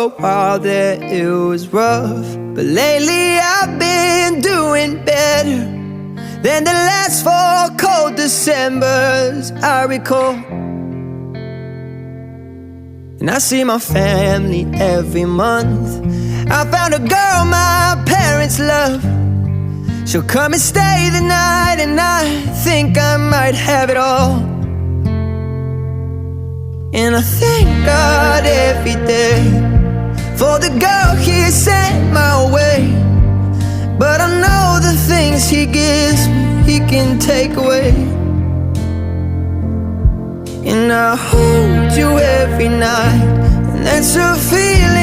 a while there it was rough, but lately I've been doing better than the last 4 cold Decembers I recall. And I see my family every month. I found a girl my parents love. She'll come and stay the night, and I think I might have it all. And I thank God every day for the girl He sent my way. But I know the things He gives me, He can take away. And I hold you every night, and that's a feeling